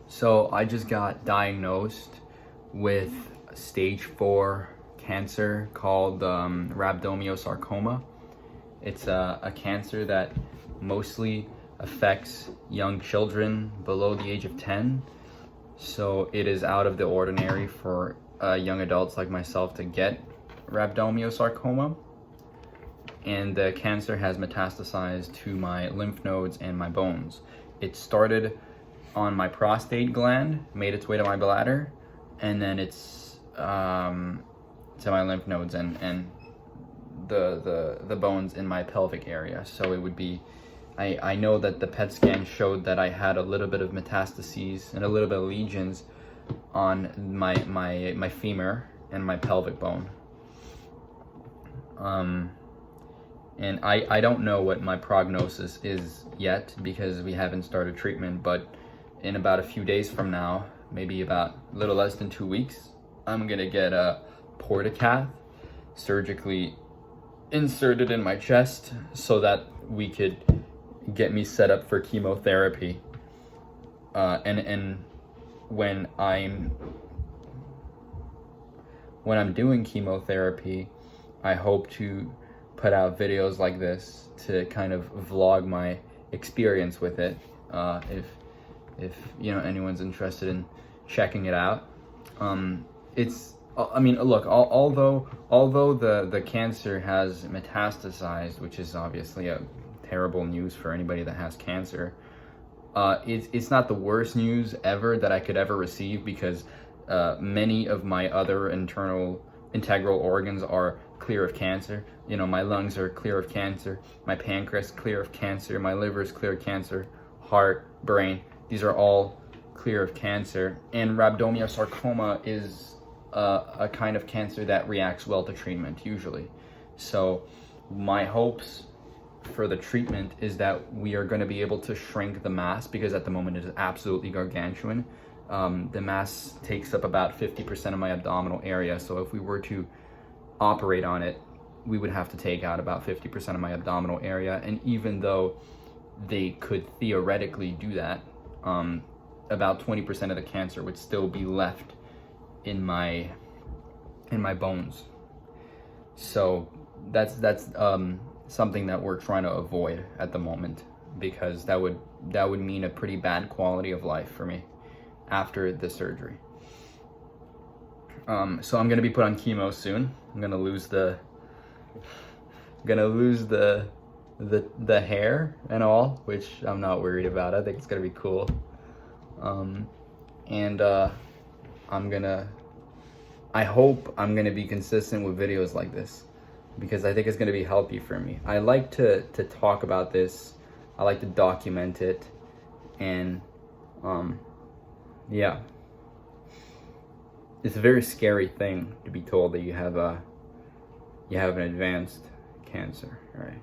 So I just got diagnosed with stage 4 cancer called rhabdomyosarcoma. It's a cancer that mostly affects young children below the age of 10. So it is out of the ordinary for young adults like myself to get rhabdomyosarcoma. And the cancer has metastasized to my lymph nodes and my bones. It started on my prostate gland, made its way to my bladder, and then it's to my lymph nodes and the bones in my pelvic area. So it would be, I know that the PET scan showed that I had a little bit of metastases and a little bit of lesions on my femur and my pelvic bone. And I don't know what my prognosis is yet because we haven't started treatment, but in about a few days from now, maybe about a little less than 2 weeks, I'm gonna get a portacath surgically inserted in my chest so that we could get me set up for chemotherapy. And when I'm doing chemotherapy, I hope to put out videos like this to kind of vlog my experience with it. If you know anyone's interested in checking it out. Although the cancer has metastasized, which is obviously a terrible news for anybody that has cancer, it's not the worst news ever that I could ever receive, because many of my other integral organs are clear of cancer. You know, my lungs are clear of cancer, my pancreas clear of cancer, my liver is clear of cancer, heart, brain, these are all clear of cancer. And rhabdomyosarcoma is a kind of cancer that reacts well to treatment usually. So my hopes for the treatment is that we are going to be able to shrink the mass, because at the moment it is absolutely gargantuan. The mass takes up about 50% of my abdominal area, so if we were to operate on it, we would have to take out about 50% of my abdominal area. And even though they could theoretically do that, about 20% of the cancer would still be left in my bones. So that's something that we're trying to avoid at the moment, because that would mean a pretty bad quality of life for me after the surgery. So I'm gonna be put on chemo soon. I'm gonna lose the hair and all, which I'm not worried about. I think it's gonna be cool. I hope I'm gonna be consistent with videos like this, because I think it's gonna be healthy for me. I like to talk about this. I like to document it, and yeah. It's a very scary thing to be told that you have an advanced cancer, right?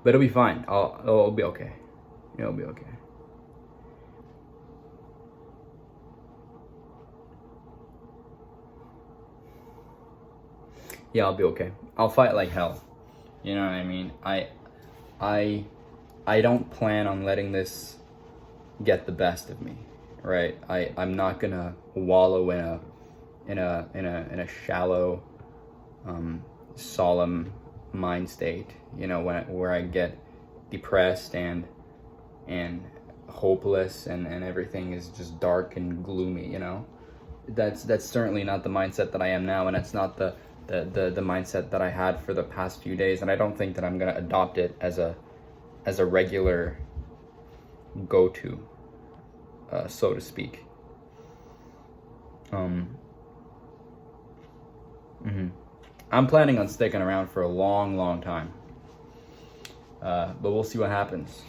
But it'll be fine. It'll be okay. It'll be okay. Yeah, I'll be okay. I'll fight like hell. You know what I mean? I don't plan on letting this get the best of me, right? I'm not gonna wallow in a shallow, solemn mind state, you know, where I get depressed and hopeless and everything is just dark and gloomy, you know. That's certainly not the mindset that I am now, and that's not the mindset that I had for the past few days, and I don't think that I'm gonna adopt it as a regular go-to, so to speak. I'm planning on sticking around for a long time, but we'll see what happens.